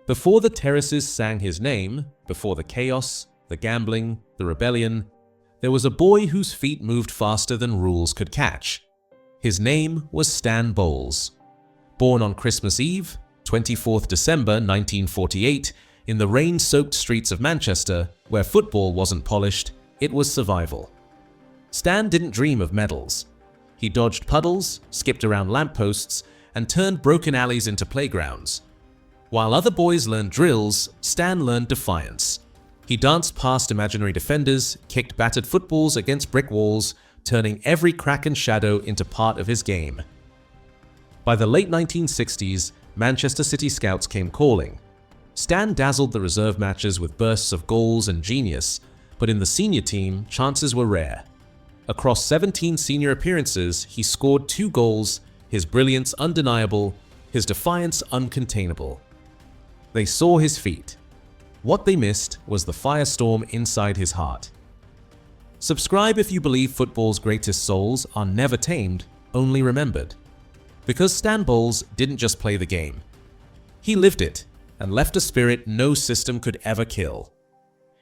Before the terraces sang his name, before the chaos, the gambling, the rebellion, there was a boy whose feet moved faster than rules could catch. His name was Stan Bowles. Born on Christmas Eve, 24th December 1948, in the rain-soaked streets of Manchester, where football wasn't polished, it was survival. Stan didn't dream of medals. He dodged puddles, skipped around lampposts, and turned broken alleys into playgrounds. While other boys learned drills, Stan learned defiance. He danced past imaginary defenders, kicked battered footballs against brick walls, turning every crack and shadow into part of his game. By the late 1960s, Manchester City scouts came calling. Stan dazzled the reserve matches with bursts of goals and genius, but in the senior team, chances were rare. Across 17 senior appearances, he scored 2 goals, his brilliance undeniable, his defiance uncontainable. They saw his feet. What they missed was the firestorm inside his heart. Subscribe if you believe football's greatest souls are never tamed, only remembered. Because Stan Bowles didn't just play the game. He lived it and left a spirit no system could ever kill.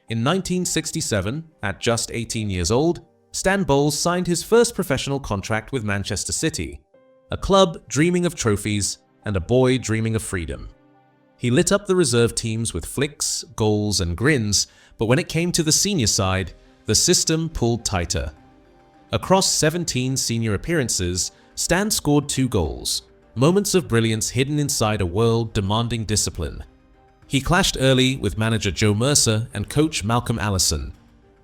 In 1967, at just 18 years old, Stan Bowles signed his first professional contract with Manchester City, a club dreaming of trophies and a boy dreaming of freedom. He lit up the reserve teams with flicks, goals, and grins, but when it came to the senior side, the system pulled tighter. Across 17 senior appearances, Stan scored 2 goals, moments of brilliance hidden inside a world demanding discipline. He clashed early with manager Joe Mercer and coach Malcolm Allison.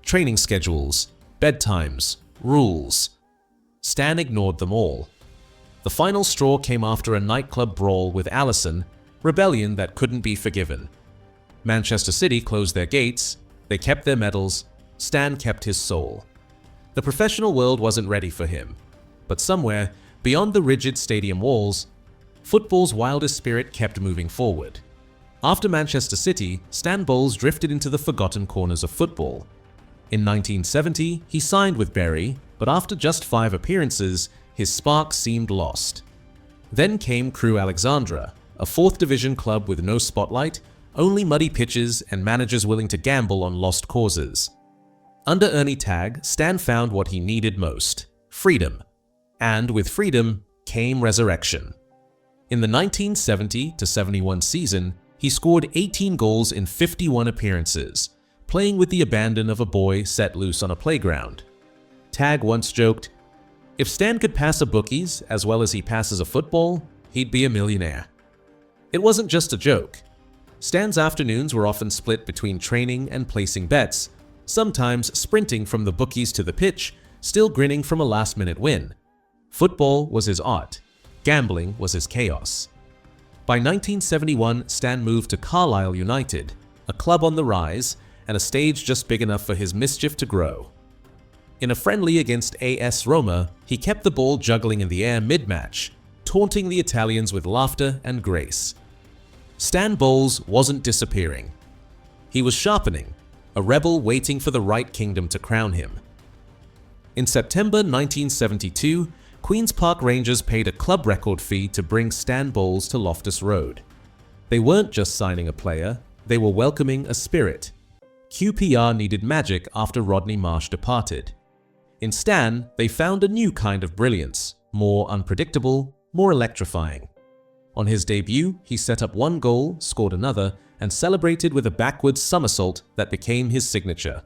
Training schedules, bedtimes, rules. Stan ignored them all. The final straw came after a nightclub brawl with Allison, rebellion that couldn't be forgiven. Manchester City closed their gates, they kept their medals, Stan kept his soul. The professional world wasn't ready for him, but somewhere, beyond the rigid stadium walls, football's wildest spirit kept moving forward. After Manchester City, Stan Bowles drifted into the forgotten corners of football. In 1970, he signed with Bury, but after just 5 appearances, his spark seemed lost. Then came Crewe Alexandra, a 4th division club with no spotlight, only muddy pitches and managers willing to gamble on lost causes. Under Ernie Tagg, Stan found what he needed most: freedom. And with freedom came resurrection. In the 1970-71 season, he scored 18 goals in 51 appearances, playing with the abandon of a boy set loose on a playground. Tagg once joked, "If Stan could pass a bookies as well as he passes a football, he'd be a millionaire." It wasn't just a joke. Stan's afternoons were often split between training and placing bets, sometimes sprinting from the bookies to the pitch, still grinning from a last-minute win. Football was his art. Gambling was his chaos. By 1971, Stan moved to Carlisle United, a club on the rise and a stage just big enough for his mischief to grow. In a friendly against AS Roma, he kept the ball juggling in the air mid-match, taunting the Italians with laughter and grace. Stan Bowles wasn't disappearing. He was sharpening, a rebel waiting for the right kingdom to crown him. In September 1972, Queen's Park Rangers paid a club record fee to bring Stan Bowles to Loftus Road. They weren't just signing a player, they were welcoming a spirit. QPR needed magic after Rodney Marsh departed. In Stan, they found a new kind of brilliance, more unpredictable, more electrifying. On his debut, he set up 1 goal, scored another, and celebrated with a backwards somersault that became his signature.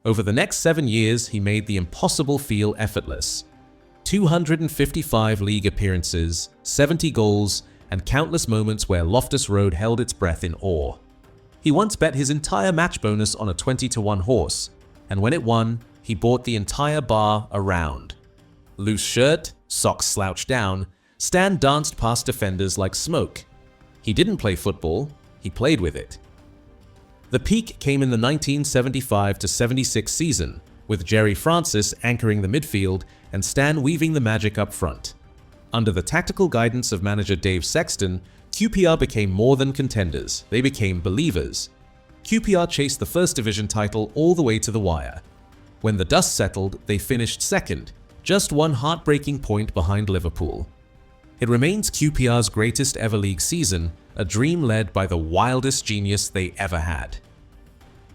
Over the next 7 years, he made the impossible feel effortless. 255 league appearances, 70 goals, and countless moments where Loftus Road held its breath in awe. He once bet his entire match bonus on a 20-to-1 horse, and when it won, he bought the entire bar around. Loose shirt, socks slouched down, Stan danced past defenders like smoke. He didn't play football, he played with it. The peak came in the 1975-76 season, with Jerry Francis anchoring the midfield and Stan weaving the magic up front. Under the tactical guidance of manager Dave Sexton, QPR became more than contenders, they became believers. QPR chased the First Division title all the way to the wire. When the dust settled, they finished second, just 1 heartbreaking point behind Liverpool. It remains QPR's greatest ever league season, a dream led by the wildest genius they ever had.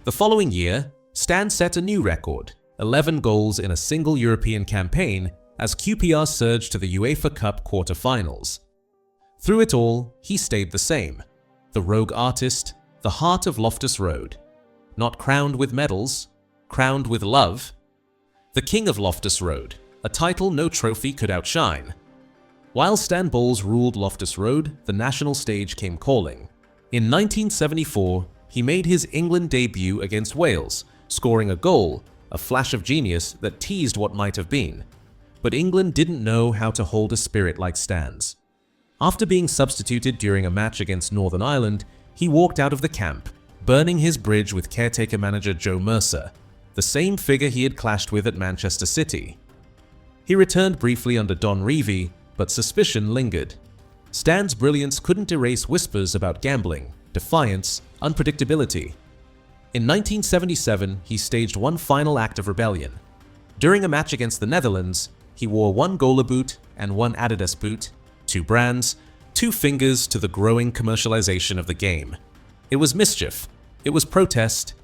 The following year, Stan set a new record, 11 goals in a single European campaign, as QPR surged to the UEFA Cup quarter-finals. Through it all, he stayed the same, the rogue artist, the heart of Loftus Road. Not crowned with medals, crowned with love. The King of Loftus Road, a title no trophy could outshine. While Stan Bowles ruled Loftus Road, the national stage came calling. In 1974, he made his England debut against Wales, scoring a goal, a flash of genius that teased what might have been. But England didn't know how to hold a spirit like Stan's. After being substituted during a match against Northern Ireland, he walked out of the camp, burning his bridge with caretaker manager Joe Mercer, the same figure he had clashed with at Manchester City. He returned briefly under Don Revie, but suspicion lingered. Stan's brilliance couldn't erase whispers about gambling, defiance, unpredictability. In 1977, he staged one final act of rebellion. During a match against the Netherlands, he wore one Gola boot and one Adidas boot, two brands, two fingers to the growing commercialization of the game. It was mischief, it was protest,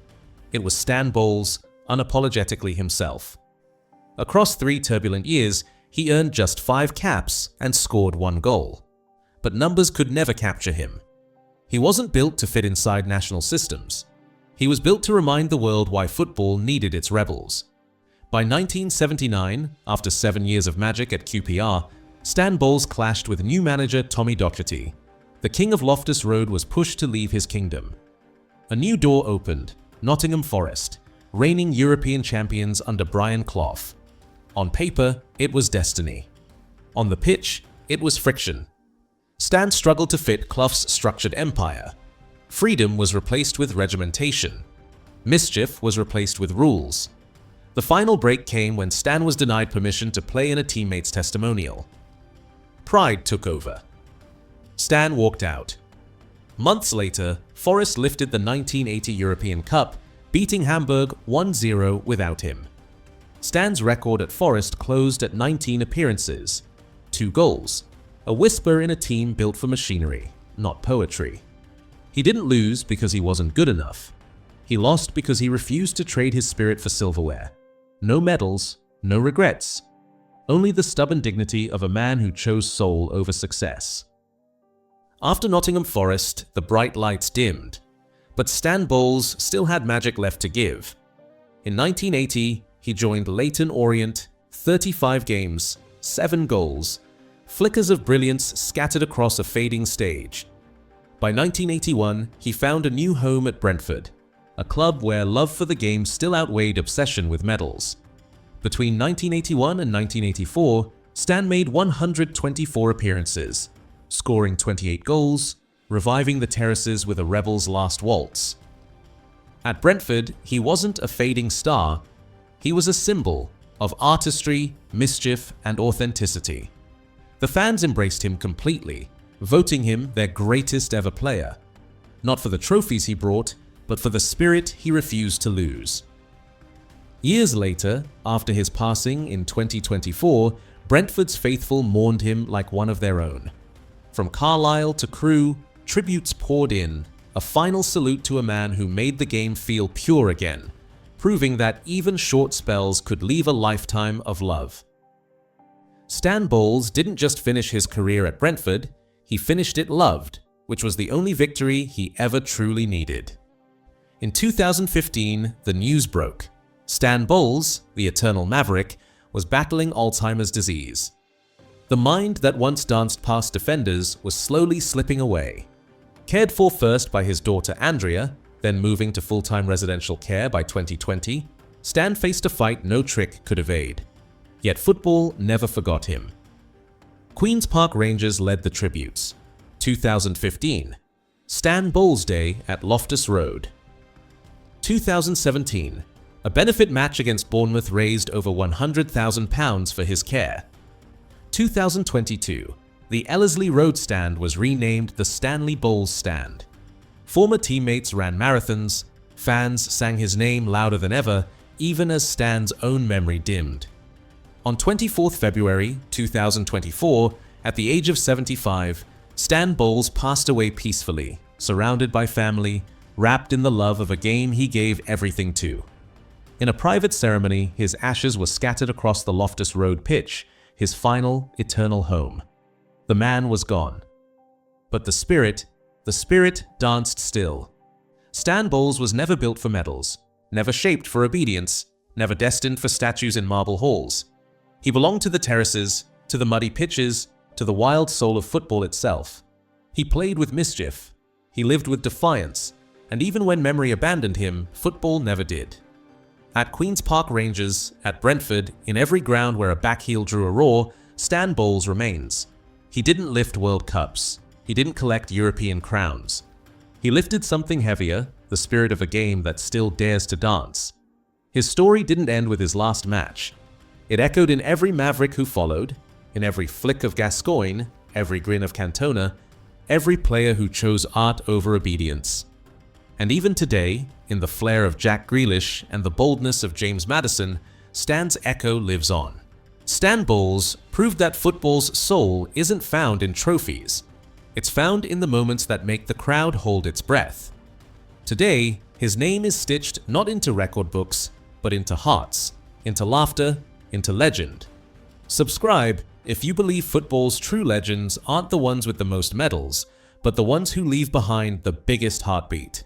it was Stan Bowles unapologetically himself. Across 3 turbulent years, he earned just 5 caps and scored 1 goal. But numbers could never capture him. He wasn't built to fit inside national systems. He was built to remind the world why football needed its rebels. By 1979, after 7 years of magic at QPR, Stan Bowles clashed with new manager Tommy Docherty. The King of Loftus Road was pushed to leave his kingdom. A new door opened, Nottingham Forest, reigning European champions under Brian Clough. On paper, it was destiny. On the pitch, it was friction. Stan struggled to fit Clough's structured empire. Freedom was replaced with regimentation. Mischief was replaced with rules. The final break came when Stan was denied permission to play in a teammate's testimonial. Pride took over. Stan walked out. Months later, Forest lifted the 1980 European Cup, beating Hamburg 1-0 without him. Stan's record at Forest closed at 19 appearances, 2 goals, a whisper in a team built for machinery, not poetry. He didn't lose because he wasn't good enough. He lost because he refused to trade his spirit for silverware. No medals, no regrets. Only the stubborn dignity of a man who chose soul over success. After Nottingham Forest, the bright lights dimmed, but Stan Bowles still had magic left to give. In 1980, he joined Leyton Orient, 35 games, 7 goals, flickers of brilliance scattered across a fading stage. By 1981, he found a new home at Brentford, a club where love for the game still outweighed obsession with medals. Between 1981 and 1984, Stan made 124 appearances, scoring 28 goals, reviving the terraces with a rebel's last waltz. At Brentford, he wasn't a fading star. He was a symbol of artistry, mischief, and authenticity. The fans embraced him completely, voting him their greatest ever player. Not for the trophies he brought, but for the spirit he refused to lose. Years later, after his passing in 2024, Brentford's faithful mourned him like one of their own. From Carlisle to Crewe, tributes poured in, a final salute to a man who made the game feel pure again, proving that even short spells could leave a lifetime of love. Stan Bowles didn't just finish his career at Brentford, he finished it loved, which was the only victory he ever truly needed. In 2015, the news broke. Stan Bowles, the eternal Maverick, was battling Alzheimer's disease. The mind that once danced past defenders was slowly slipping away. Cared for first by his daughter Andrea, then moving to full-time residential care by 2020, Stan faced a fight no trick could evade. Yet football never forgot him. Queen's Park Rangers led the tributes. 2015, Stan Bowles Day at Loftus Road. 2017, a benefit match against Bournemouth raised over £100,000 for his care. 2022, the Carlisle Road Stand was renamed the Stanley Bowles Stand. Former teammates ran marathons, fans sang his name louder than ever, even as Stan's own memory dimmed. On 24 February 2024, At the age of 75, Stan Bowles passed away peacefully, surrounded by family, wrapped in the love of a game he gave everything to. In a private ceremony, his ashes were scattered across the Loftus Road pitch, his final, eternal home. The man was gone. But the spirit danced still. Stan Bowles was never built for medals, never shaped for obedience, never destined for statues in marble halls. He belonged to the terraces, to the muddy pitches, to the wild soul of football itself. He played with mischief. He lived with defiance. And even when memory abandoned him, football never did. At Queen's Park Rangers, at Brentford, in every ground where a backheel drew a roar, Stan Bowles remains. He didn't lift World Cups. He didn't collect European crowns. He lifted something heavier, the spirit of a game that still dares to dance. His story didn't end with his last match. It echoed in every Maverick who followed, in every flick of Gascoigne, every grin of Cantona, every player who chose art over obedience. And even today, in the flair of Jack Grealish and the boldness of James Maddison, Stan's echo lives on. Stan Bowles proved that football's soul isn't found in trophies. It's found in the moments that make the crowd hold its breath. Today, his name is stitched not into record books, but into hearts, into laughter, into legend. Subscribe if you believe football's true legends aren't the ones with the most medals, but the ones who leave behind the biggest heartbeat.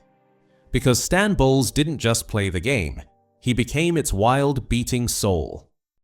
Because Stan Bowles didn't just play the game, he became its wild, beating soul.